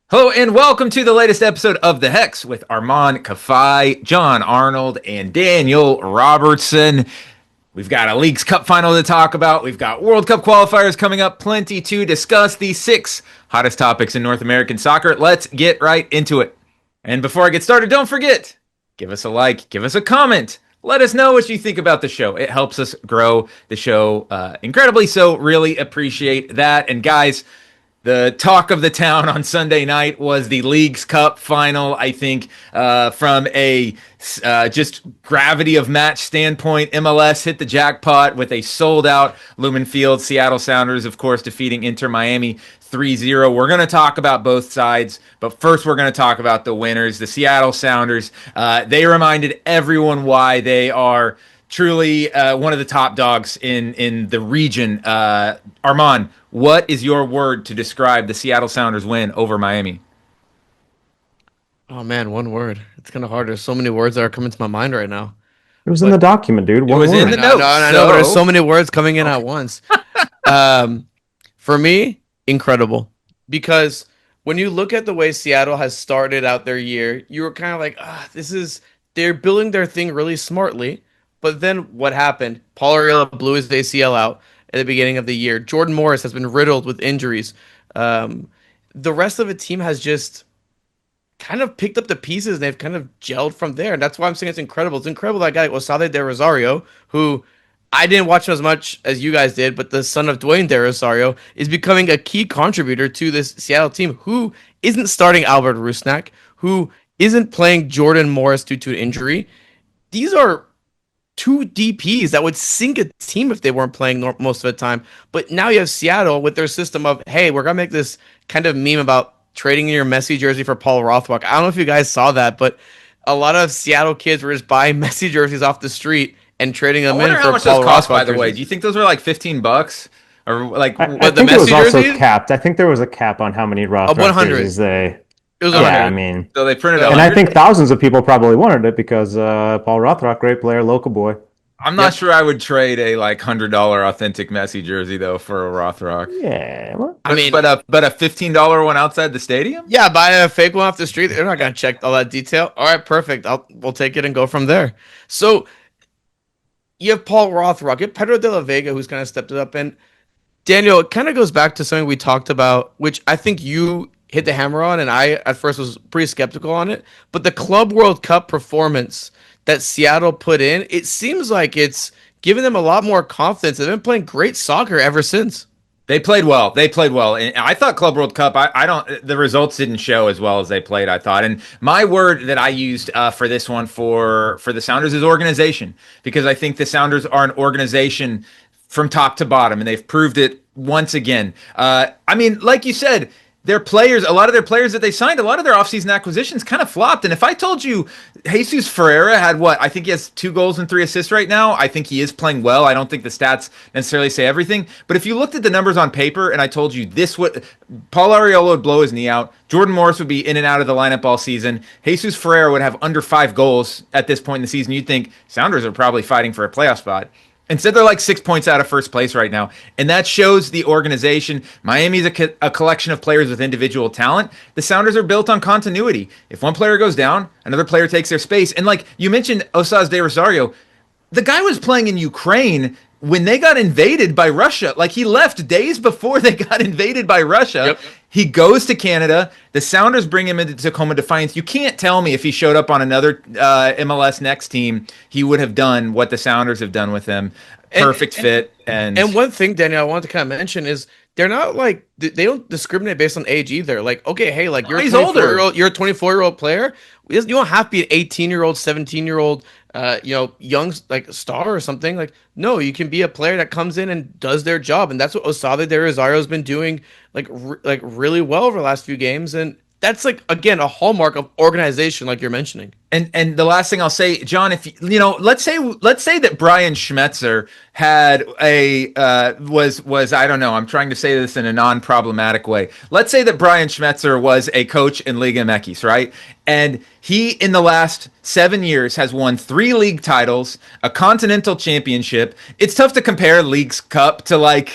Hello and welcome to the latest episode of The Hex with Armand Kafai, John Arnold, and Daniel Robertson. We've got a Leagues Cup final to talk about. We've got World Cup qualifiers coming up. Plenty to discuss. The 6 hottest topics in North American soccer. Let's get right into it. And before I get started, don't forget, give us a like, give us a comment. Let us know what you think about the show. It helps us grow the show incredibly, so really appreciate that. And guys, the talk of the town on Sunday night was the Leagues Cup final. I think from a just gravity of match standpoint, MLS hit the jackpot with a sold-out Lumen Field. Seattle Sounders, of course, defeating Inter Miami 3-0. We're going to talk about both sides, but first we're going to talk about the winners, the Seattle Sounders. They reminded everyone why they are truly one of the top dogs in the region. Armand, what is your word to describe the Seattle Sounders win over Miami? Oh man, one word. It's kind of hard. There's so many words that are coming to my mind right now. It was in the document, dude. It was in the notes. I know, but there's so many words coming in at once. For me, incredible. Because when you look at the way Seattle has started out their year, you were kind of like, they're building their thing really smartly. But then what happened? Paul Arriola blew his ACL out at the beginning of the year. Jordan Morris has been riddled with injuries. The rest of the team has just kind of picked up the pieces and they've kind of gelled from there. And that's why I'm saying it's incredible. It's incredible that guy, Osade De Rosario, who I didn't watch him as much as you guys did, but the son of Dwayne De Rosario is becoming a key contributor to this Seattle team who isn't starting Albert Rusnak, who isn't playing Jordan Morris due to an injury. These are two DPs that would sink a team if they weren't playing most of the time. But now you have Seattle with their system of, hey, we're going to make this kind of meme about trading your Messi jersey for Paul Rothrock. I don't know if you guys saw that, but a lot of Seattle kids were just buying Messi jerseys off the street and trading them in for how much Paul those cost, Rothrock by the way. jerseys. Do you think those were like $15? Or like I the think it was Messi also jerseys? capped. I think there was a cap on how many Rothrock 100. jerseys they. It was Yeah, 100. I mean, so they printed and I 100? think thousands of people probably wanted it because Paul Rothrock, great player, local boy. I'm not sure I would trade a like $100 authentic Messi jersey though for a Rothrock. Yeah, well, I mean, but a $15 one outside the stadium? yeah, buy a fake one off the street. They're not going to check all that detail. All right, perfect. We'll take it and go from there. So you have Paul Rothrock, you have Pedro de la Vega, who's kind of stepped it up. And Daniel, it kind of goes back to something we talked about, which I think you hit the hammer on, and I at first was pretty skeptical on it. But the Club World Cup performance that Seattle put in, it seems like it's given them a lot more confidence. They've been playing great soccer ever since. They played well. And I thought Club World Cup, the results didn't show as well as they played, I thought. And my word that I used for this one for the Sounders is organization, because I think the Sounders are an organization from top to bottom, and they've proved it once again. I mean, like you said, their players, a lot of their players that they signed, a lot of their offseason acquisitions kind of flopped. And if I told you Jesus Ferreira had I think he has 2 goals and 3 assists right now. I think he is playing well. I don't think the stats necessarily say everything. But if you looked at the numbers on paper and I told you Paul Arriola would blow his knee out, Jordan Morris would be in and out of the lineup all season, Jesus Ferreira would have under 5 goals at this point in the season, you'd think Sounders are probably fighting for a playoff spot. Instead, they're like 6 points out of first place right now. And that shows the organization. Miami's a collection of players with individual talent. The Sounders are built on continuity. If one player goes down, another player takes their space. And like you mentioned, Osaz De Rosario, the guy was playing in Ukraine when they got invaded by Russia. Like, he left days before they got invaded by Russia. Yep. He goes to Canada. The Sounders bring him into Tacoma Defiance. You can't tell me if he showed up on another MLS Next team, he would have done what the Sounders have done with him. Perfect fit. And one thing, Daniel, I wanted to kind of mention is they're not like, they don't discriminate based on age either. Like, okay, hey, like you're a 24-year-old player. You don't have to be an 18-year-old, 17-year-old, young like star or something. Like, no, you can be a player that comes in and does their job, and that's what Osade De Rosario has been doing, like really well over the last few games. And that's like, again, a hallmark of organization, like you're mentioning. And the last thing I'll say, John, if let's say that Brian Schmetzer had was I don't know, I'm trying to say this in a non-problematic way. Let's say that Brian Schmetzer was a coach in Liga MX, right? And he, in the last 7 years, has won 3 league titles, a continental championship. It's tough to compare Leagues Cup to like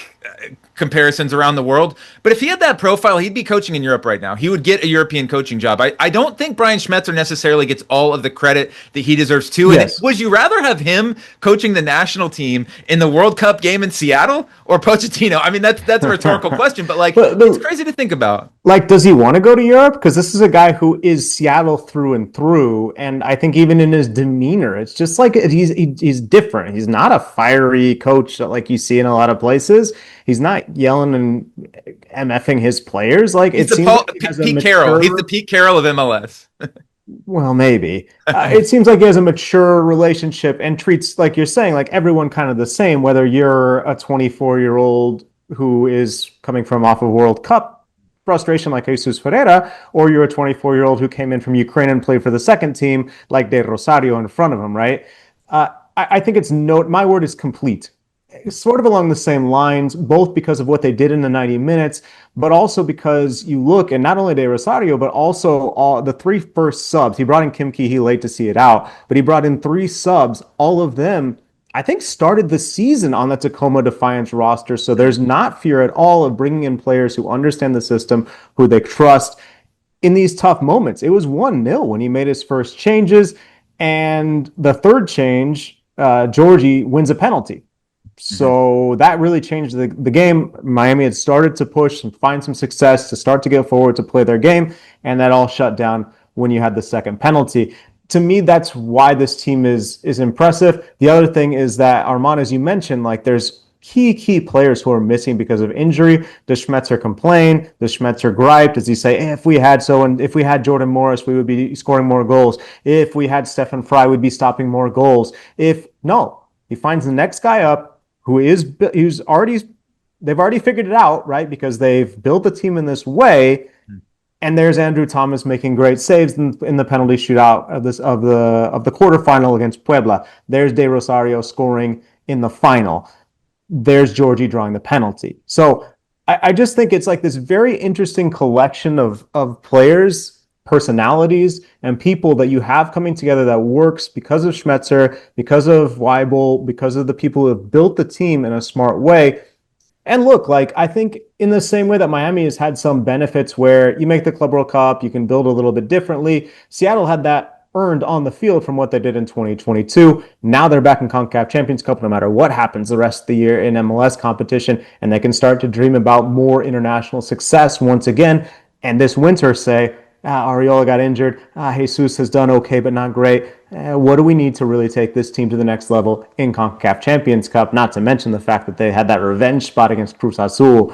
comparisons around the world. But if he had that profile, he'd be coaching in Europe right now. He would get a European coaching job. I don't think Brian Schmetzer necessarily gets all of the credit that he deserves too. Yes. And would you rather have him coaching the national team in the World Cup game in Seattle or Pochettino? I mean, that's a rhetorical question, but like, it's crazy to think about. Like, does he want to go to Europe? Because this is a guy who is Seattle through and through, and I think even in his demeanor, it's just like he's different. He's not a fiery coach like you see in a lot of places. He's not yelling and MFing his players. Like He's Pete Carroll. He's the Pete Carroll of MLS. Well, maybe. It seems like he has a mature relationship and treats, like you're saying, like everyone kind of the same, whether you're a 24-year-old who is coming from off of World Cup frustration like Jesus Ferreira, or you're a 24-year-old who came in from Ukraine and played for the second team like De Rosario in front of him, right? I think my word is complete. Sort of along the same lines, both because of what they did in the 90 minutes, but also because you look, and not only De Rosario, but also all the three first subs. He brought in Kim Ki-hee late to see it out, but he brought in three subs. All of them, I think, started the season on the Tacoma Defiance roster. So there's not fear at all of bringing in players who understand the system, who they trust in these tough moments. It was 1-0 when he made his first changes. And the third change, Georgie wins a penalty. So that really changed the game. Miami had started to push and find some success to start to get forward to play their game, and that all shut down when you had the second penalty. To me, that's why this team is impressive. The other thing is that, Armand, as you mentioned, like there's key players who are missing because of injury. Does Schmetzer complain? Does Schmetzer gripe? Does he say, hey, if we had Jordan Morris, we would be scoring more goals. If we had Stefan Fry, we'd be stopping more goals. No, he finds the next guy up, they've already figured it out, right? Because they've built the team in this way, and there's Andrew Thomas making great saves in the penalty shootout of the quarterfinal against Puebla. There's De Rosario scoring in the final. There's Georgie drawing the penalty. So I just think it's like this very interesting collection of players, personalities, and people that you have coming together that works because of Schmetzer, because of Weibel, because of the people who have built the team in a smart way. And look, like I think in the same way that Miami has had some benefits where you make the Club World Cup, you can build a little bit differently. Seattle had that earned on the field from what they did in 2022. Now they're back in CONCACAF Champions Cup no matter what happens the rest of the year in MLS competition, and they can start to dream about more international success once again. And this winter say, Ariola got injured. Jesus has done okay, but not great. What do we need to really take this team to the next level in CONCACAF Champions Cup? Not to mention the fact that they had that revenge spot against Cruz Azul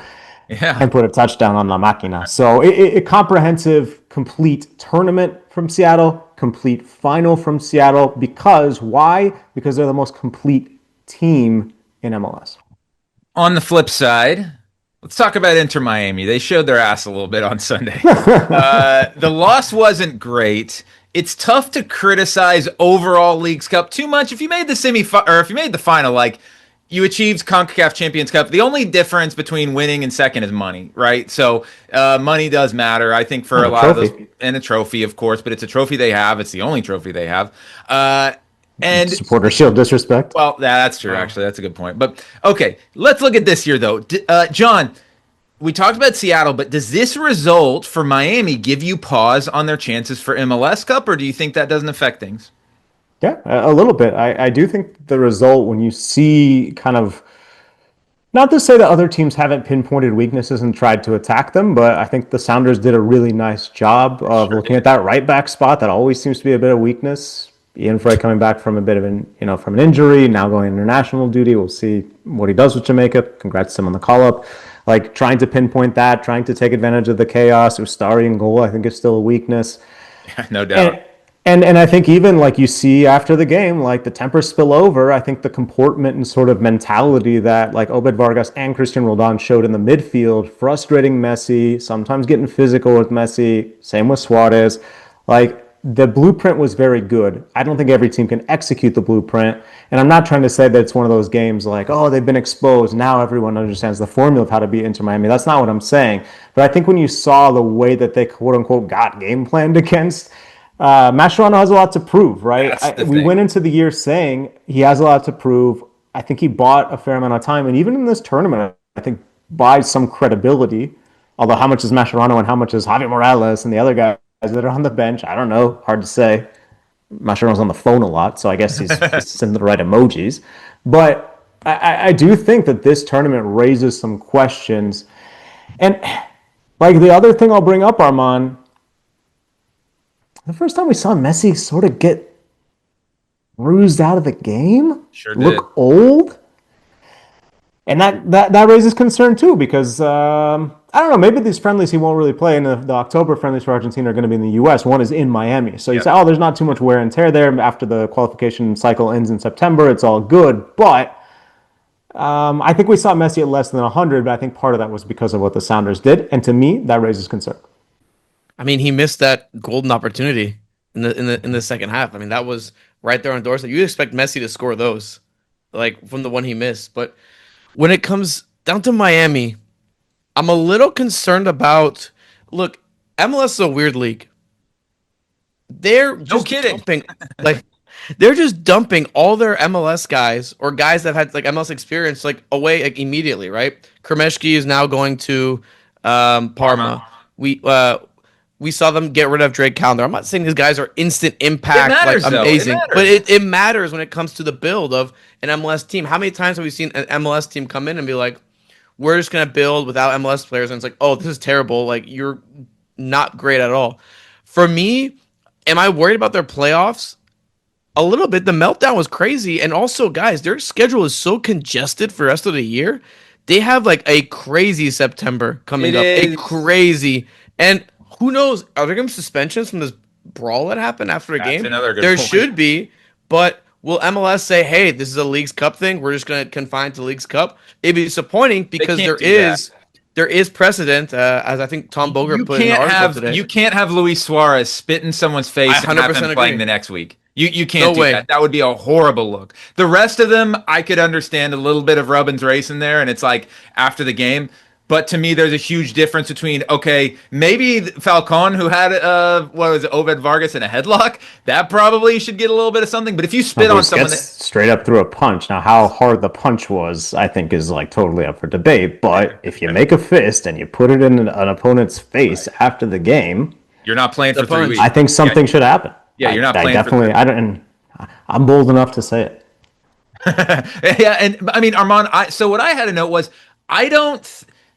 and put a touchdown on La Máquina. So a comprehensive, complete tournament from Seattle, complete final from Seattle. Why? Because they're the most complete team in MLS. On the flip side, let's talk about Inter Miami. They showed their ass a little bit on Sunday. The loss wasn't great. It's tough to criticize overall Leagues Cup too much. If you made the if you made the final, like you achieved CONCACAF Champions Cup, the only difference between winning and second is money, right? So money does matter, I think, for a lot of those, and a trophy, of course. But it's a trophy they have. It's the only trophy they have. And supporter shield disrespect. Well, that's true. Actually, that's a good point. But okay, let's look at this year, though. John, we talked about Seattle, but does this result for Miami give you pause on their chances for MLS Cup, or do you think that doesn't affect things? Yeah, a little bit. I do think the result, when you see kind of, not to say that other teams haven't pinpointed weaknesses and tried to attack them, but I think the Sounders did a really nice job of looking at that right back spot that always seems to be a bit of weakness. Ian Frey coming back from a bit of from an injury, now going international duty. We'll see what he does with Jamaica. Congrats to him on the call-up. Like, trying to pinpoint that, trying to take advantage of the chaos. Ustari in goal, I think, is still a weakness. Yeah, no doubt. And I think even, like, you see after the game, like, the tempers spill over. I think the comportment and sort of mentality that, like, Obed Vargas and Christian Roldan showed in the midfield, frustrating Messi, sometimes getting physical with Messi, same with Suarez. Like, the blueprint was very good. I don't think every team can execute the blueprint. And I'm not trying to say that it's one of those games like, oh, they've been exposed, now everyone understands the formula of how to beat Inter Miami. That's not what I'm saying. But I think when you saw the way that they, quote-unquote, got game planned against, Mascherano has a lot to prove, right? We went into the year saying he has a lot to prove. I think he bought a fair amount of time. And even in this tournament, I think buys some credibility. Although how much is Mascherano and how much is Javi Morales and the other guys that are on the bench? I don't know. Hard to say. Mascherano's on the phone a lot, so I guess he's sending the right emojis. But I do think that this tournament raises some questions. And like the other thing I'll bring up, Armand, the first time we saw Messi sort of get bruised out of the game, look old, and that raises concern too, because I don't know, maybe these friendlies he won't really play, and the October friendlies for Argentina are going to be in the U.S. One is in Miami, so you say, oh, there's not too much wear and tear there. After the qualification cycle ends in September, it's all good. But I think we saw Messi at less than 100, but I think part of that was because of what the Sounders did, and to me, that raises concern. I mean, he missed that golden opportunity in the second half. I mean, that was right there on doorstep. You expect Messi to score those, like from the one he missed. But when it comes down to Miami, I'm a little concerned about. Look, MLS is a weird league. They're just dumping, like they're just dumping all their MLS guys or guys that had like MLS experience like away like, immediately. Right? Kremeshki is now going to Parma. We saw them get rid of Drake Callender. I'm not saying these guys are instant impact, like amazing, but it matters when it comes to the build of an MLS team. How many times have we seen an MLS team come in and be like, we're just going to build without MLS players, and it's like, oh, this is terrible. Like, you're not great at all. For me, am I worried about their playoffs? A little bit. The meltdown was crazy, and also, guys, their schedule is so congested for the rest of the year. They have, like, a crazy September coming up. A crazy... And... who knows? Are there going to be suspensions from this brawl that happened after a game? There should be, but will MLS say, hey, this is a Leagues Cup thing, we're just going to confine to Leagues Cup? It'd be disappointing because there is precedent, as I think Tom Boger put in an article today. You can't have Luis Suarez spit in someone's face and have him playing the next week. You can't do that. That would be a horrible look. The rest of them, I could understand a little bit of Rubbin's race in there, and it's like after the game. But to me, there's a huge difference between, okay, maybe Falcon, who had, Obed Vargas in a headlock, that probably should get a little bit of something. But if you spit on someone... straight up through a punch. Now, how hard the punch was, I think, is like totally up for debate. But if you make a fist and you put it in an opponent's face after the game... you're not playing for 3 weeks. I think something should happen. Yeah, you're not playing for 3 weeks. I'm bold enough to say it. Yeah, and I mean, Armand, so what I had to note was,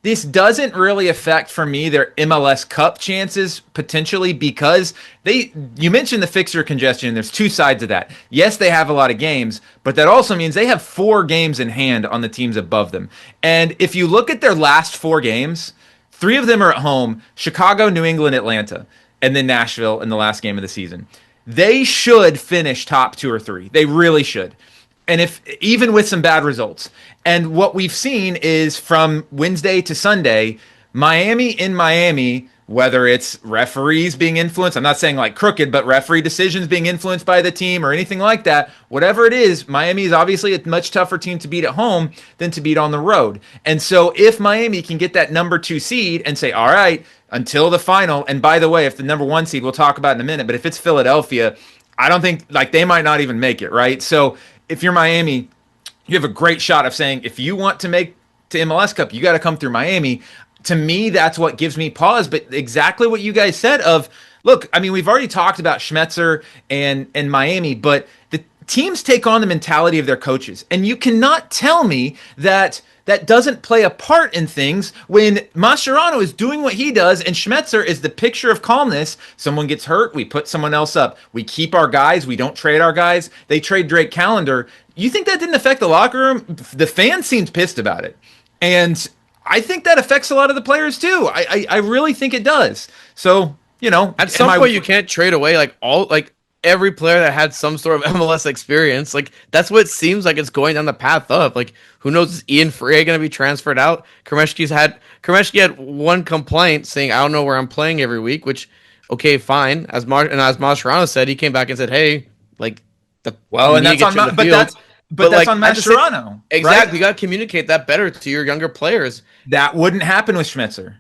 this doesn't really affect, for me, their MLS Cup chances, potentially, because you mentioned the fixture congestion. There's two sides of that. Yes, they have a lot of games, but that also means they have 4 games in hand on the teams above them. And if you look at their last 4 games, 3 of them are at home: Chicago, New England, Atlanta, and then Nashville in the last game of the season. They should finish top 2 or 3. They really should. And even with some bad results. And what we've seen is from Wednesday to Sunday, Miami, whether it's referees being influenced, I'm not saying like crooked, but referee decisions being influenced by the team or anything like that, whatever it is, Miami is obviously a much tougher team to beat at home than to beat on the road. And so if Miami can get that number 2 seed and say, all right, until the final, and by the way, if the number 1 seed, we'll talk about in a minute, but if it's Philadelphia, I don't think, like, they might not even make it, right? So if you're Miami, you have a great shot of saying, if you want to make to MLS Cup, you got to come through Miami. To me, that's what gives me pause. But exactly what you guys said of, look, I mean, we've already talked about Schmetzer and Miami, but the teams take on the mentality of their coaches. And you cannot tell me that doesn't play a part in things when Mascherano is doing what he does and Schmetzer is the picture of calmness. Someone gets hurt, we put someone else up. We keep our guys, we don't trade our guys. They trade Drake Callender. You think that didn't affect the locker room? The fans seemed pissed about it. And I think that affects a lot of the players too. I really think it does. So, at some point you can't trade away every player that had some sort of MLS experience. Like, that's what it seems like it's going down the path of. Like, who knows, is Ian Freya going to be transferred out? Kremeshki had one complaint saying, I don't know where I'm playing every week, which, okay, fine. As Mascherano said, he came back and said, hey, like, that's on Mascherano. Exactly. Right? You got to communicate that better to your younger players. That wouldn't happen with Schmetzer.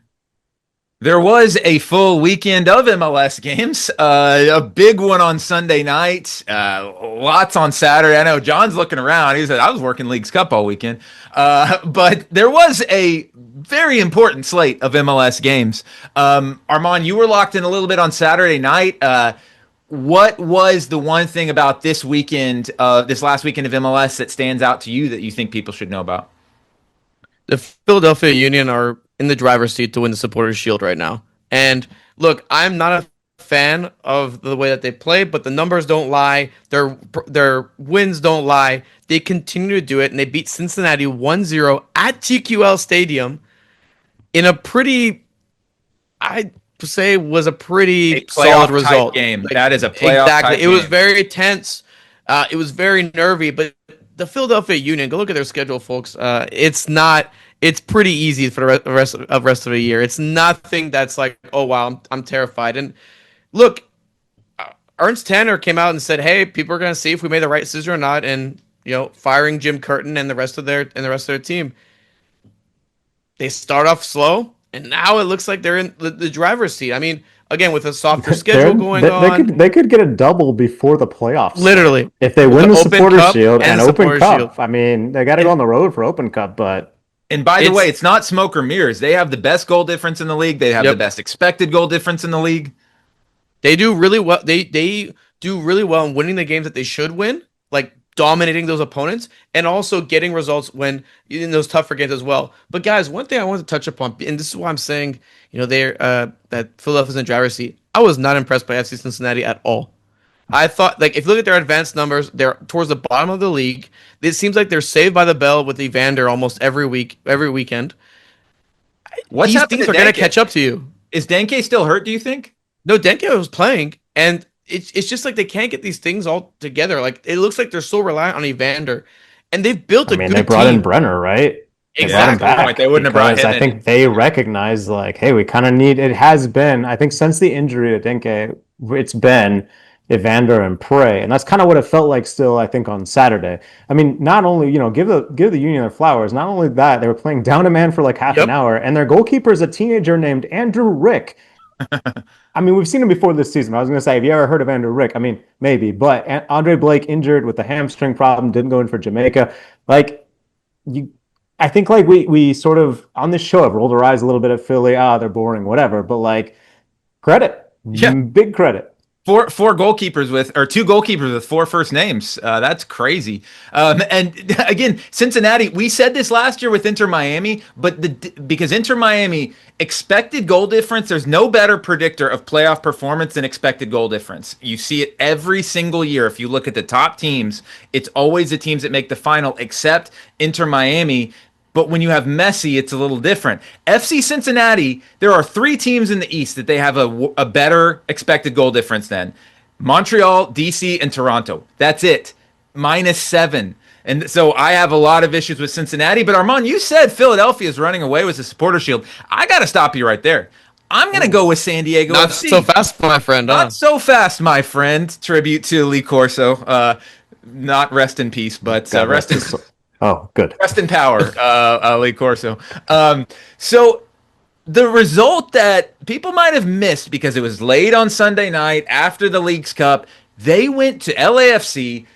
There was a full weekend of MLS games, a big one on Sunday night, lots on Saturday. I know John's looking around. He said, I was working Leagues Cup all weekend. But there was a very important slate of MLS games. Armand, you were locked in a little bit on Saturday night. What was the one thing about this weekend, this last weekend of MLS that stands out to you that you think people should know about? The Philadelphia Union are in the driver's seat to win the Supporters Shield right now. And look, I'm not a fan of the way that they play, but the numbers don't lie. Their wins don't lie. They continue to do it, and they beat Cincinnati 1-0 at TQL Stadium in a pretty, I'd say, was a pretty solid result. Game. That is a playoff exactly. It game. was very tense. It was very nervy, but the Philadelphia Union, go look at their schedule, folks. It's pretty easy for the rest of the year. It's nothing that's like, oh wow, I'm terrified. And look, Ernst Tanner came out and said, hey, people are gonna see if we made the right decision or not, and firing Jim Curtin and the rest of their team. They start off slow, and now it looks like they're in the driver's seat. I mean, again, with a softer schedule going on, they could get a double before the playoffs. Literally, if they win the Supporters Shield and Open Cup. Shield. I mean, they got to go on the road for Open Cup, but. And by the way, it's not smoke or mirrors. They have the best goal difference in the league. They have the best expected goal difference in the league. They do really well. They do really well in winning the games that they should win, like dominating those opponents, and also getting results when in those tougher games as well. But guys, one thing I want to touch upon, and this is why I'm saying, they're that Philadelphia's in driver's seat. I was not impressed by FC Cincinnati at all. I thought, if you look at their advanced numbers, they're towards the bottom of the league. It seems like they're saved by the bell with Evander almost every weekend. These things are going to catch up to you. Is Denke still hurt, do you think? No, Denke was playing, and it's just like they can't get these things all together. Like, it looks like they're so reliant on Evander, and they've built a good team. They brought in Brenner, right? Exactly. They wouldn't have brought him in. I think they recognize, hey, we kind of need. It has been, I think, since the injury to Denke, it's been Evander and Prey, and that's kind of what it felt like still, I think, on Saturday. I mean, not only, give the Union their flowers, not only that, they were playing down a man for like half an hour, and their goalkeeper is a teenager named Andrew Rick. I mean, we've seen him before this season. I was going to say, have you ever heard of Andrew Rick? I mean, maybe, but Andre Blake injured with a hamstring problem, didn't go in for Jamaica. I think we sort of, on this show, have rolled our eyes a little bit at Philly. They're boring, whatever, but credit. Yeah. Big credit. Two goalkeepers with 4 first names. That's crazy. And again, Cincinnati, we said this last year with Inter Miami, but because Inter Miami expected goal difference, there's no better predictor of playoff performance than expected goal difference. You see it every single year. If you look at the top teams, it's always the teams that make the final, except Inter Miami. But when you have Messi, it's a little different. FC Cincinnati, there are 3 teams in the East that they have a better expected goal difference than. Montreal, DC, and Toronto. That's it. -7. And so I have a lot of issues with Cincinnati. But Armand, you said Philadelphia is running away with the Supporters Shield. I got to stop you right there. I'm going to go with San Diego Not FC. so fast, my friend. Not so fast, my friend. Tribute to Lee Corso. Not rest in peace, but rest in... Oh, good. Rest in power, Lee Corso. So the result that people might have missed because it was late on Sunday night after the Leagues Cup, they went to LAFC,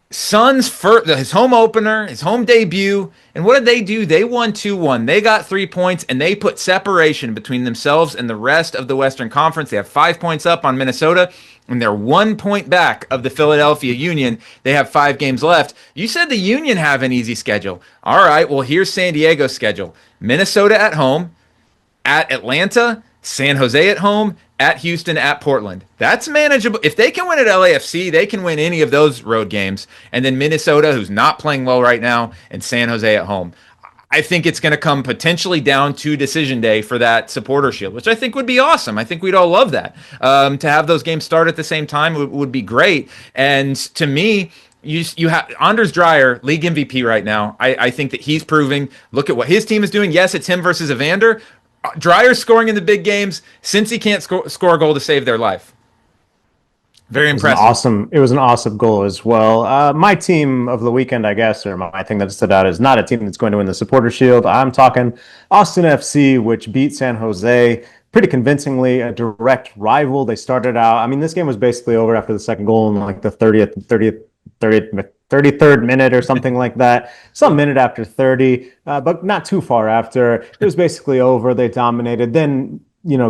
his home opener, his home debut, and what did they do? They won 2-1. They got 3 points, and they put separation between themselves and the rest of the Western Conference. They have 5 points up on Minnesota, and they're 1 point back of the Philadelphia Union. They have 5 games left. You said the Union have an easy schedule. All right, well, here's San Diego's schedule. Minnesota at home, at Atlanta, San Jose at home, at Houston, at Portland. That's manageable. If they can win at LAFC, they can win any of those road games. And then Minnesota, who's not playing well right now, and San Jose at home. I think it's going to come potentially down to decision day for that Supporter Shield, which I think would be awesome. I think we'd all love that. To have those games start at the same time would be great. And to me, you have Anders Dreyer, league MVP right now. I think that he's proving. Look at what his team is doing. Yes, it's him versus Evander. Dreyer's scoring in the big games since he can't score a goal to save their life. Very impressive. It was an awesome goal as well. My team of the weekend, I guess, or my thing that stood out is not a team that's going to win the Supporter Shield. I'm talking Austin FC, which beat San Jose pretty convincingly, a direct rival. They started out, I mean, this game was basically over after the second goal in like the 30th 33rd minute or something like that. Some minute after 30, but not too far after. It was basically over. They dominated. Then,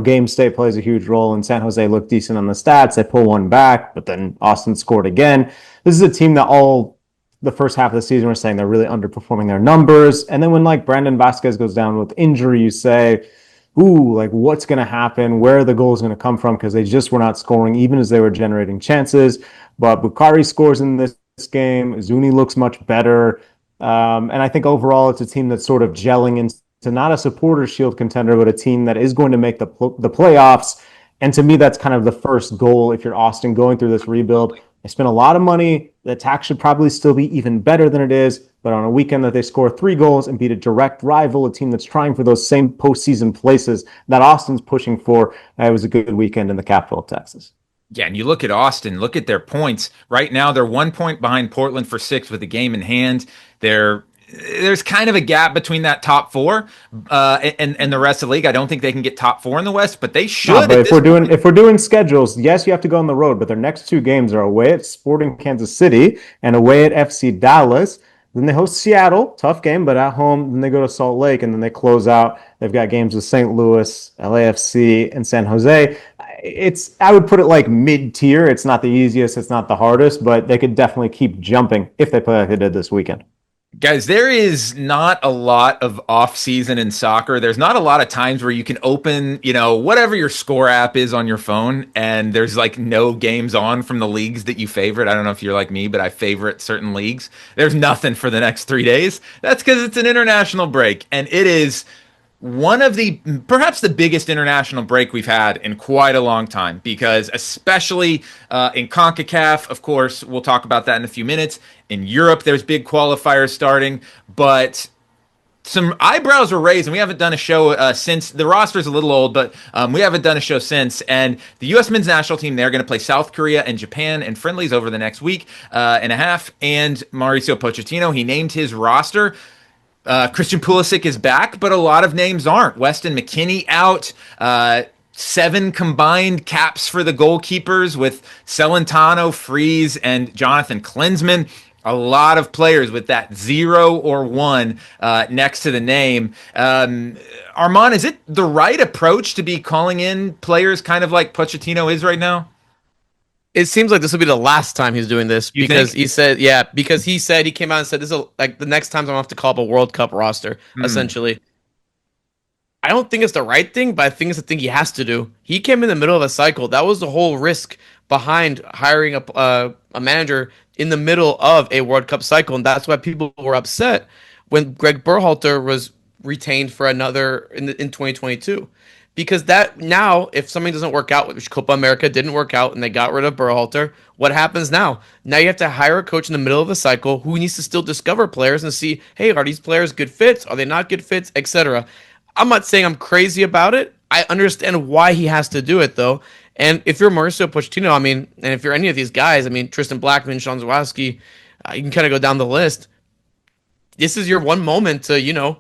game state plays a huge role, and San Jose looked decent on the stats. They pull one back, but then Austin scored again. This is a team that all the first half of the season we're saying they're really underperforming their numbers. And then when Brandon Vasquez goes down with injury, you say, ooh, what's going to happen? Where are the goals going to come from? Because they just were not scoring even as they were generating chances. But Bukhari scores in this game. Zuni looks much better. And I think overall it's a team that's sort of gelling into not a supporter shield contender, but a team that is going to make the playoffs. And to me, that's kind of the first goal if you're Austin going through this rebuild. They spent a lot of money. The attack should probably still be even better than it is. But on a weekend that they score 3 goals and beat a direct rival, a team that's trying for those same postseason places that Austin's pushing for, it was a good weekend in the capital of Texas. Yeah, and you look at Austin, look at their points. Right now, they're 1 point behind Portland for 6th with a game in hand. There's kind of a gap between that top 4 and the rest of the league. I don't think they can get top 4 in the West, but they should. No, but if we're doing schedules, yes, you have to go on the road, but their next 2 games are away at Sporting Kansas City and away at FC Dallas. Then they host Seattle, tough game, but at home. Then they go to Salt Lake, and then they close out. They've got games with St. Louis, LAFC, and San Jose. I would put it mid-tier. It's not the easiest, it's not the hardest, but they could definitely keep jumping if they play like they did this weekend. Guys, there is not a lot of off-season in soccer. There's not a lot of times where you can open, whatever your score app is on your phone, and there's no games on from the leagues that you favorite. I don't know if you're like me, but I favorite certain leagues. There's nothing for the next 3 days. That's because it's an international break, and it is one of perhaps the biggest international break we've had in quite a long time, because especially in CONCACAF, of course, we'll talk about that in a few minutes. In Europe, there's big qualifiers starting, but some eyebrows were raised, and we haven't done a show since. The roster's a little old, but we haven't done a show since. And the U.S. men's national team, they're going to play South Korea and Japan in friendlies over the next week and a half. And Mauricio Pochettino, he named his roster. Christian Pulisic is back, but a lot of names aren't. Weston McKennie out. 7 combined caps for the goalkeepers with Celentano, Freeze, and Jonathan Klinsmann. A lot of players with that 0 or 1 next to the name. Armand, is it the right approach to be calling in players kind of like Pochettino is right now? It seems like this will be the last time he's doing this because he said he came out and said this is the next time I'm gonna have to call up a World Cup roster, essentially. I don't think it's the right thing, but I think it's the thing he has to do. He came in the middle of a cycle. That was the whole risk behind hiring a manager in the middle of a World Cup cycle, and that's why people were upset when Greg Berhalter was retained for another in 2022. Because that now, if something doesn't work out, which Copa America didn't work out, and they got rid of Berhalter, what happens now? Now you have to hire a coach in the middle of the cycle who needs to still discover players and see, hey, are these players good fits? Are they not good fits? Etc. I'm not saying I'm crazy about it. I understand why he has to do it, though. And if you're Mauricio Pochettino, and if you're any of these guys, Tristan Blackman, Sean Zawadzki, you can kind of go down the list. This is your one moment to,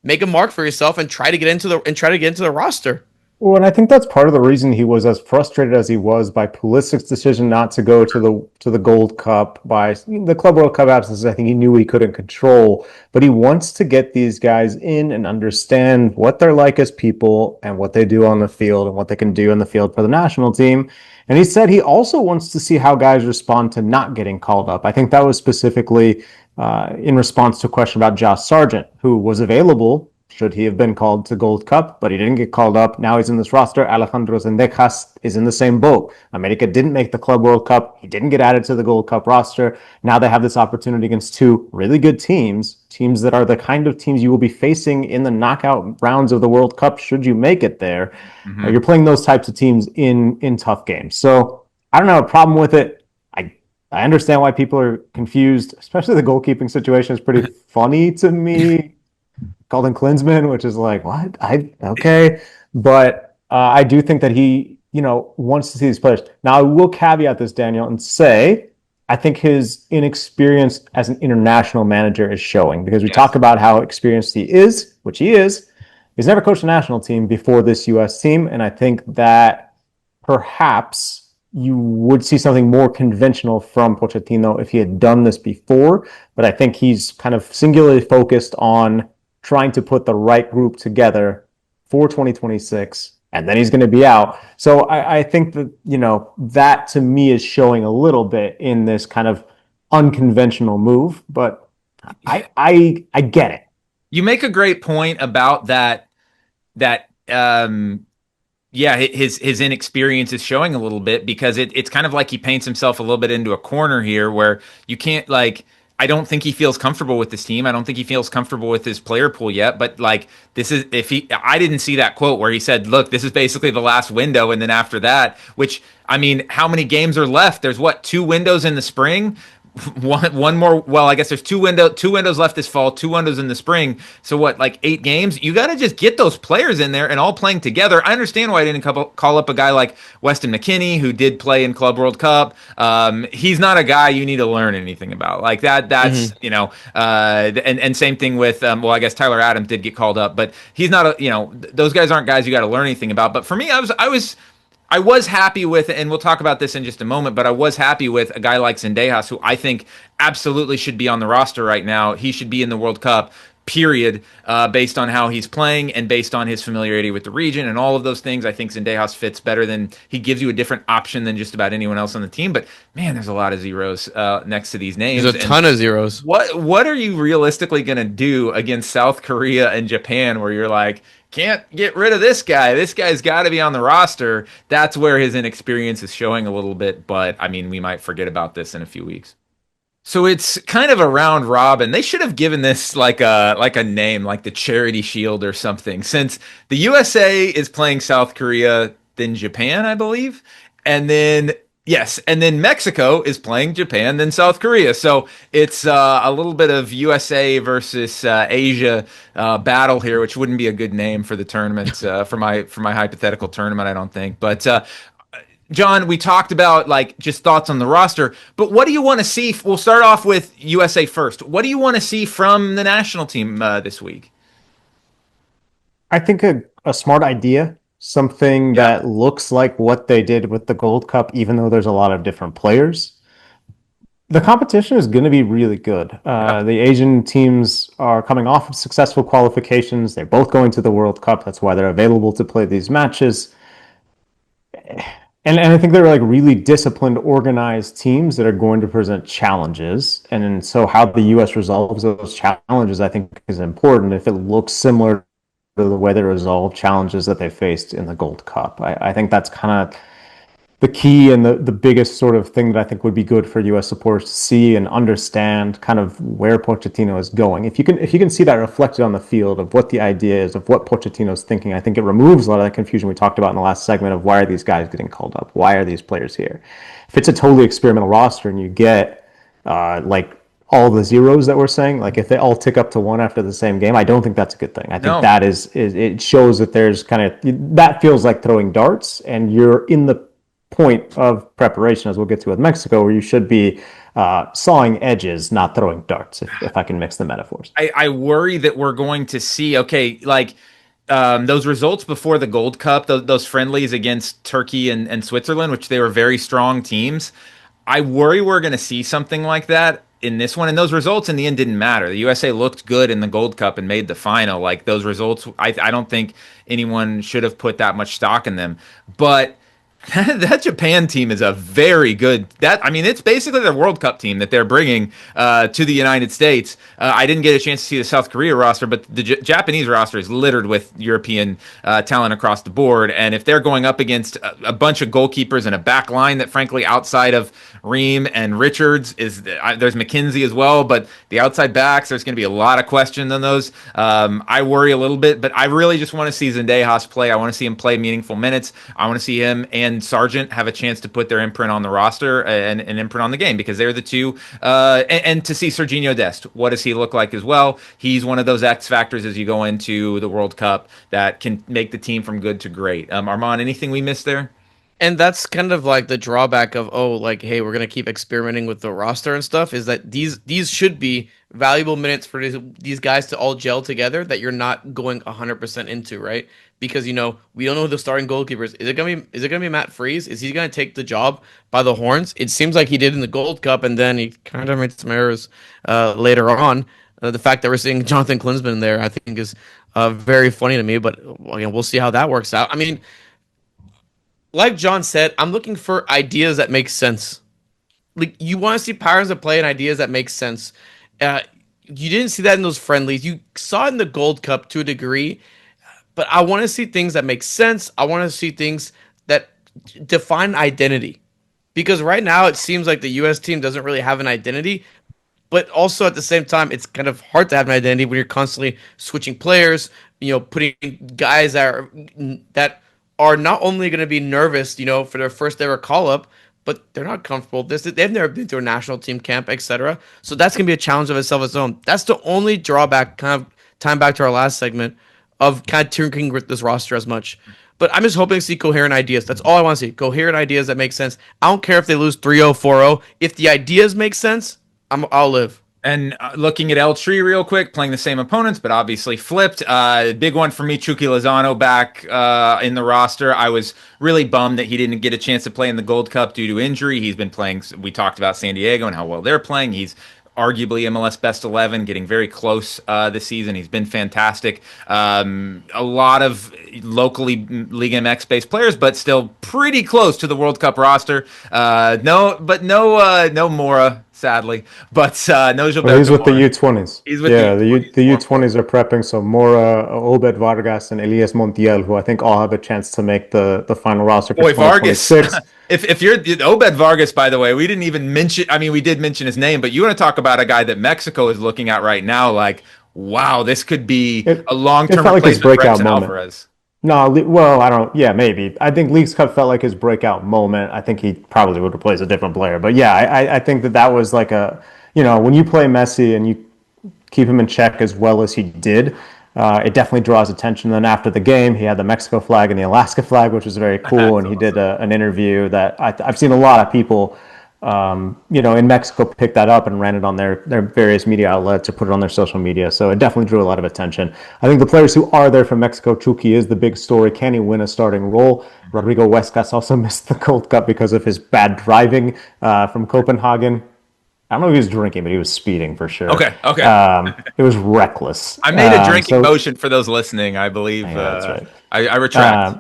make a mark for yourself and try to get into the roster. Well, and I think that's part of the reason he was as frustrated as he was by Pulisic's decision not to go to the Gold Cup, by the Club World Cup absences. I think he knew he couldn't control, but he wants to get these guys in and understand what they're like as people and what they do on the field and what they can do in the field for the national team. And he said he also wants to see how guys respond to not getting called up. I think that was specifically in response to a question about Josh Sargent, who was available should he have been called to Gold Cup, but he didn't get called up. Now he's in this roster. Alejandro Zendejas is in the same boat. America didn't make the Club World Cup. He didn't get added to the Gold Cup roster. Now they have this opportunity against 2 really good teams that are the kind of teams you will be facing in the knockout rounds of the World Cup should you make it there. Mm-hmm. You're playing those types of teams in tough games. So I don't have a problem with it. I understand why people are confused, especially the goalkeeping situation is pretty funny to me. Called in Klinsmann, which is what? Okay. But I do think that he, wants to see these players. Now, I will caveat this, Daniel, and say I think his inexperience as an international manager is showing, because we talk about how experienced he is, which he is. He's never coached a national team before this U.S. team, and I think that perhaps you would see something more conventional from Pochettino if he had done this before. But I think he's kind of singularly focused on trying to put the right group together for 2026, and then he's going to be out. So I think that, that to me is showing a little bit in this kind of unconventional move, but I get it. You make a great point about that yeah, his inexperience is showing a little bit, because it's kind of like he paints himself a little bit into a corner here where you can't, like, I don't think he feels comfortable with this team. I don't think he feels comfortable with his player pool yet. But like, I didn't see that quote where he said, look, this is basically the last window. And then after that, which, I mean, how many games are left? There's what, 2 windows in the spring? One more. Well, I guess there's two windows left this fall, 2 windows in the spring. So what, like 8 games? You got to just get those players in there and all playing together. I understand why I didn't call up a guy like Weston McKennie, who did play in Club World Cup. He's not a guy you need to learn anything about like that. That's and same thing with well, I guess Tyler Adams did get called up, but he's not those guys aren't guys you got to learn anything about. But for me, I was happy with, and we'll talk about this in just a moment, but I was happy with a guy like Zendejas, who I think absolutely should be on the roster right now. He should be in the World Cup, period, based on how he's playing and based on his familiarity with the region and all of those things. I think Zendejas fits better than, he gives you a different option than just about anyone else on the team. But man, there's a lot of zeros next to these names. There's a ton of zeros. What are you realistically going to do against South Korea and Japan, where you're like, can't get rid of this guy. This guy's got to be on the roster. That's where his inexperience is showing a little bit. But I mean, we might forget about this in a few weeks. So it's kind of a round robin. They should have given this like a name, like the Charity Shield or something, since the USA is playing South Korea, then Japan, I believe, and then Mexico is playing Japan, then South Korea. So it's a little bit of USA versus Asia battle here, which wouldn't be a good name for the tournament, for my hypothetical tournament, I don't think. But John, we talked about like just thoughts on the roster, but what do you want to see? We'll start off with USA first. What do you want to see from the national team this week? I think a smart idea. Something that looks like what they did with the Gold Cup, even though there's a lot of different players. The competition is going to be really good. The Asian teams are coming off of successful qualifications. They're both going to the World Cup. That's why they're available to play these matches. And I think they're like really disciplined, organized teams that are going to present challenges. And so how the U.S. resolves those challenges, I think, is important. If it looks similar to the way they resolve challenges that they faced in the Gold Cup. I think that's kind of the key and the biggest sort of thing that I think would be good for U.S. supporters to see and understand kind of where Pochettino is going. If you can see that reflected on the field of what the idea is, of what Pochettino's thinking, I think it removes a lot of that confusion we talked about in the last segment of why are these guys getting called up? Why are these players here? If it's a totally experimental roster and you get like all the zeros that we're saying, like if they all tick up to 1 after the same game, I don't think that's a good thing. I think that is it shows that there's kind of, that feels like throwing darts, and you're in the point of preparation, as we'll get to with Mexico, where you should be sawing edges, not throwing darts, if I can mix the metaphors. I worry that we're going to see, those results before the Gold Cup, those friendlies against Turkey and Switzerland, which they were very strong teams. I worry we're going to see something like that in this one, and those results in the end didn't matter. The USA looked good in the Gold Cup and made the final. Like those results, I don't think anyone should have put that much stock in them. But that Japan team is a very good. It's basically the World Cup team that they're bringing to the United States. I didn't get a chance to see the South Korea roster, but the Japanese roster is littered with European talent across the board. And if they're going up against a bunch of goalkeepers and a back line that, frankly, outside of Ream and Richards there's McKenzie as well, but the outside backs, there's going to be a lot of questions on those. I worry a little bit, but I really just want to see Zendejas play. I want to see him play meaningful minutes. I want to see him and Sargent have a chance to put their imprint on the roster and an imprint on the game, because they're the two. And to see Serginho Dest, what does he look like as well? He's one of those X factors as you go into the World Cup that can make the team from good to great. Armand, anything we missed there? And that's kind of like the drawback of, oh, like, hey, we're gonna keep experimenting with the roster and stuff. Is that these should be valuable minutes for these guys to all gel together that you're not going 100% into, right? Because we don't know who the starting goalkeeper is. Is it gonna be Matt Freese? Is he gonna take the job by the horns? It seems like he did in the Gold Cup, and then he kind of made some errors later on. The fact that we're seeing Jonathan Klinsmann there, I think, is very funny to me. But again, we'll see how that works out. I mean, like John said, I'm looking for ideas that make sense. Like, you want to see patterns of play and ideas that make sense. You didn't see that in those friendlies. You saw it in the Gold Cup to a degree, but I want to see things that make sense. I want to see things that define identity. Because right now it seems like the US team doesn't really have an identity, but also at the same time it's kind of hard to have an identity when you're constantly switching players, putting guys that are not only going to be nervous, for their first ever call up, but they're not comfortable. They've never been to a national team camp, etc. So that's going to be a challenge of itself its own. That's the only drawback, kind of time back to our last segment, of kind of tinkering with this roster as much. But I'm just hoping to see coherent ideas. That's all I want to see. Coherent ideas that make sense. I don't care if they lose 3-0, 4-0. If the ideas make sense, I'll live. And looking at El Tree real quick, playing the same opponents, but obviously flipped. Big one for me, Chucky Lozano back in the roster. I was really bummed that he didn't get a chance to play in the Gold Cup due to injury. He's been playing, we talked about San Diego and how well they're playing. He's arguably MLS Best 11, getting very close this season. He's been fantastic. A lot of locally Liga MX based players, but still pretty close to the World Cup roster. No Mora, sadly, but no Gilberto. Well, he's with the U20s. He's with the U20s are prepping. So Mora, Obed Vargas, and Elias Montiel, who I think all have a chance to make the final roster for Boy, Vargas. 2026. If you're Obed Vargas, by the way, we didn't even mention. I mean, we did mention his name, but you want to talk about a guy that Mexico is looking at right now? Like, wow, this could be a long-term replacement for Brenton Alvarez. No, well, I don't. Yeah, maybe. I think Leagues Cup felt like his breakout moment. I think he probably would replace a different player. But yeah, I think that was like when you play Messi and you keep him in check as well as he did, it definitely draws attention. Then after the game, he had the Mexico flag and the Alaska flag, which was very cool. And he did an interview that I've seen a lot of people, in Mexico pick that up and ran it on their various media outlets or put it on their social media. So it definitely drew a lot of attention. I think the players who are there from Mexico, Chucky is the big story. Can he win a starting role? Rodrigo Huescas also missed the Gold Cup because of his bad driving from Copenhagen. I don't know if he was drinking, but he was speeding for sure. Okay. It was reckless. I made a drinking motion for those listening, I believe. Yeah, that's right. I retract.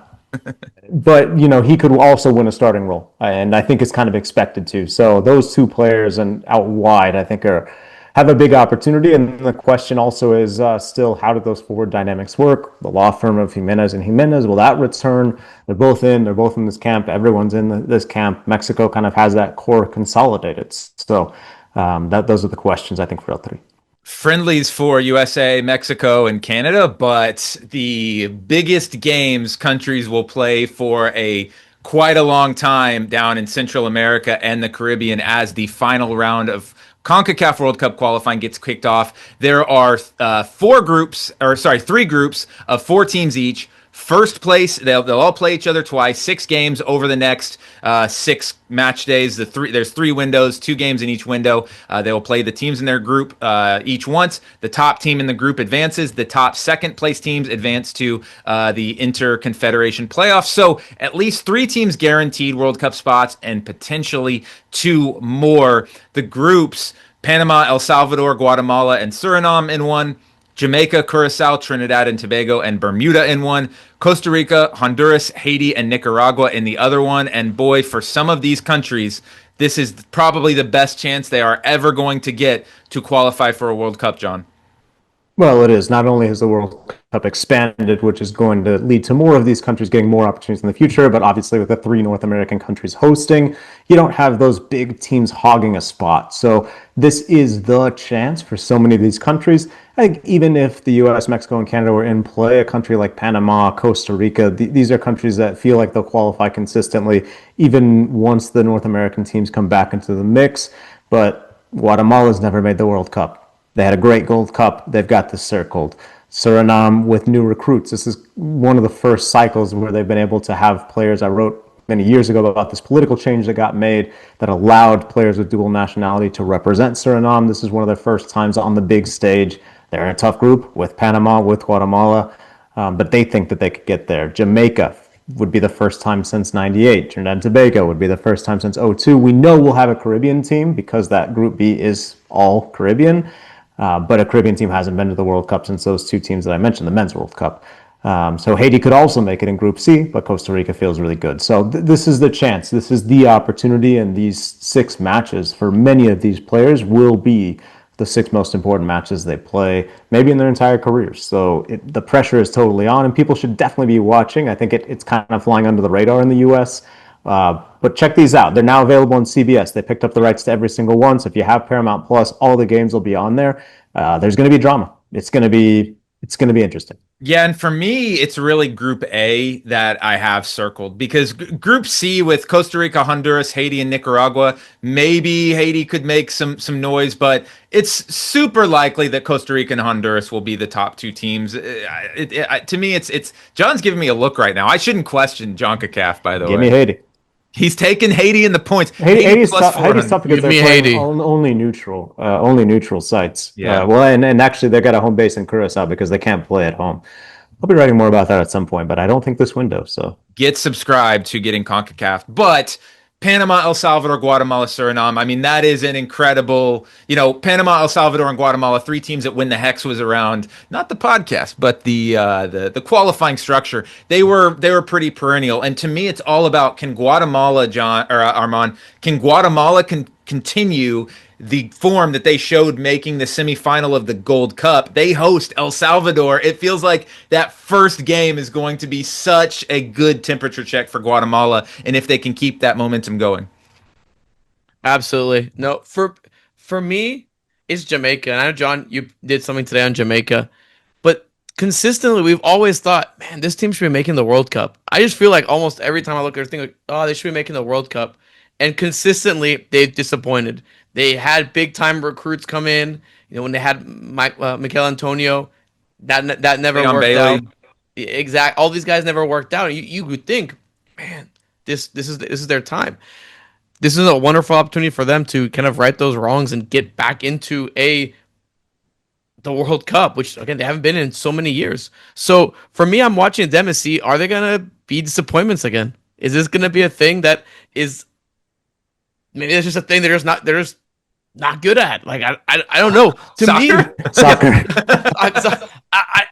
But he could also win a starting role, and I think it's kind of expected to. So those two players and out wide, I think have a big opportunity. And the question also is still, how did those forward dynamics work? The law firm of Jimenez and Jimenez, will that return? They're both in this camp. Everyone's in this camp. Mexico kind of has that core consolidated. So those are the questions, I think, for L3. Friendlies for USA, Mexico, and Canada, but the biggest games countries will play for quite a long time down in Central America and the Caribbean as the final round of CONCACAF World Cup qualifying gets kicked off. There are three groups of 4 teams each. First place, they'll all play each other twice, 6 games over the next 6 match days. There's 3 windows, 2 games in each window. They will play the teams in their group each once. The top team in the group advances. The top second place teams advance to the Inter-Confederation playoffs. So at least 3 teams guaranteed World Cup spots and potentially 2 more. The groups, Panama, El Salvador, Guatemala, and Suriname in one. Jamaica, Curacao, Trinidad and Tobago, and Bermuda in one. Costa Rica, Honduras, Haiti, and Nicaragua in the other one. And boy, for some of these countries, this is probably the best chance they are ever going to get to qualify for a World Cup, John. Well, it is. Not only has the World Cup expanded, which is going to lead to more of these countries getting more opportunities in the future, but obviously with the 3 North American countries hosting, you don't have those big teams hogging a spot. So this is the chance for so many of these countries. I think even if the US, Mexico, and Canada were in play, a country like Panama, Costa Rica, these are countries that feel like they'll qualify consistently, even once the North American teams come back into the mix. But Guatemala's never made the World Cup. They had a great Gold Cup. They've got this circled. Suriname with new recruits. This is one of the first cycles where they've been able to have players. I wrote many years ago about this political change that got made that allowed players with dual nationality to represent Suriname. This is one of their first times on the big stage. They're in a tough group with Panama, with Guatemala, but they think that they could get there. Jamaica would be the first time since 98. Trinidad and Tobago would be the first time since 02. We know we'll have a Caribbean team because that Group B is all Caribbean, but a Caribbean team hasn't been to the World Cup since those two teams that I mentioned, the Men's World Cup. So Haiti could also make it in Group C, but Costa Rica feels really good. So this is the chance. This is the opportunity, and these 6 matches for many of these players will be the 6 most important matches they play, maybe in their entire careers. So the pressure is totally on, and people should definitely be watching. I think it's kind of flying under the radar in the U.S., but check these out. They're now available on CBS. They picked up the rights to every single one, so if you have Paramount Plus, all the games will be on there. There's going to be drama. It's going to be interesting. Yeah, and for me, it's really Group A that I have circled because Group C with Costa Rica, Honduras, Haiti, and Nicaragua, maybe Haiti could make some noise, but it's super likely that Costa Rica and Honduras will be the top 2 teams. To me, it's John's giving me a look right now. I shouldn't question John CONCACAF, by the way. Give me Haiti. He's taking Haiti in the points. Haiti's tough because they're playing only neutral sites. Yeah. And actually they got a home base in Curacao because they can't play at home. I'll be writing more about that at some point, but I don't think this window. So get subscribed to Getting CONCACAF. But Panama, El Salvador, Guatemala, Suriname. I mean, that is an incredible, Panama, El Salvador, and Guatemala, 3 teams that when the Hex was around, not the podcast, but the qualifying structure. They were pretty perennial. And to me, it's all about, can Guatemala, John or Armand, can Guatemala continue the form that they showed making the semifinal of the Gold Cup? They host El Salvador. It feels like that first game is going to be such a good temperature check for Guatemala, and if they can keep that momentum going. Absolutely. No, for me, it's Jamaica. And I know, John, you did something today on Jamaica, but consistently, we've always thought, man, this team should be making the World Cup. I just feel like almost every time I look at everything, oh, they should be making the World Cup. And consistently, they've disappointed. They had big-time recruits come in. When they had Mikel Antonio, that never worked out. Exactly. All these guys never worked out. You would think, man, this is their time. This is a wonderful opportunity for them to kind of right those wrongs and get back into the World Cup, which, again, they haven't been in so many years. So, for me, I'm watching them and see, are they going to be disappointments again? Is this going to be a thing that is... Maybe it's just a thing they're just not good at. Like I don't know. Soccer.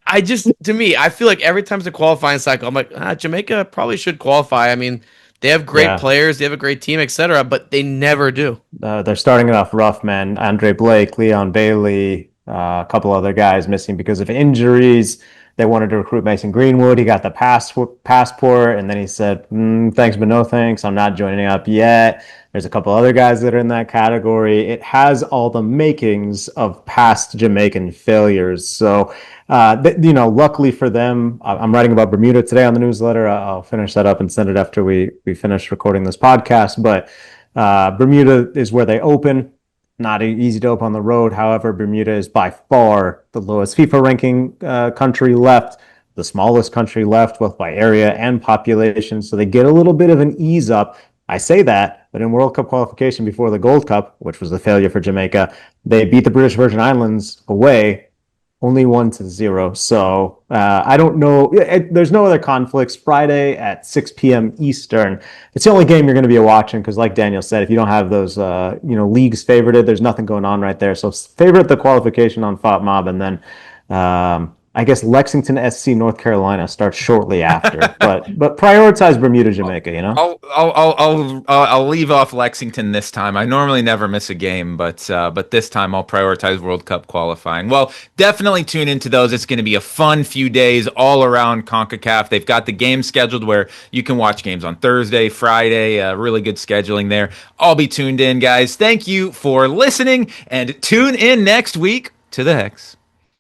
I feel like every time it's a qualifying cycle, I'm like, Jamaica probably should qualify. I mean, they have great players, they have a great team, etc., but they never do. They're starting it off rough, man. Andre Blake, Leon Bailey, a couple other guys missing because of injuries. They wanted to recruit Mason Greenwood. He got the passport, and then he said, thanks, but no thanks. I'm not joining up yet. There's a couple other guys that are in that category. It has all the makings of past Jamaican failures. So, luckily for them, I'm writing about Bermuda today on the newsletter. I'll finish that up and send it after we finish recording this podcast. But Bermuda is where they open. Not easy to open on the road. However, Bermuda is by far the lowest FIFA ranking country left, the smallest country left, both by area and population. So they get a little bit of an ease up. I say that, but in World Cup qualification before the Gold Cup, which was a failure for Jamaica, they beat the British Virgin Islands away, only 1-0. So I don't know. There's no other conflicts. Friday at 6 p.m. Eastern. It's the only game you're going to be watching because, like Daniel said, if you don't have those, leagues favorited, there's nothing going on right there. So favorite the qualification on FOTMOB, and then I guess Lexington SC North Carolina starts shortly after. but prioritize Bermuda, Jamaica. I'll leave off Lexington this time. I normally never miss a game, but this time I'll prioritize World Cup qualifying. Well, definitely tune into those. It's going to be a fun few days all around CONCACAF. They've got the games scheduled where you can watch games on Thursday, Friday. Really good scheduling there. I'll be tuned in, guys. Thank you for listening, and tune in next week to the Hex.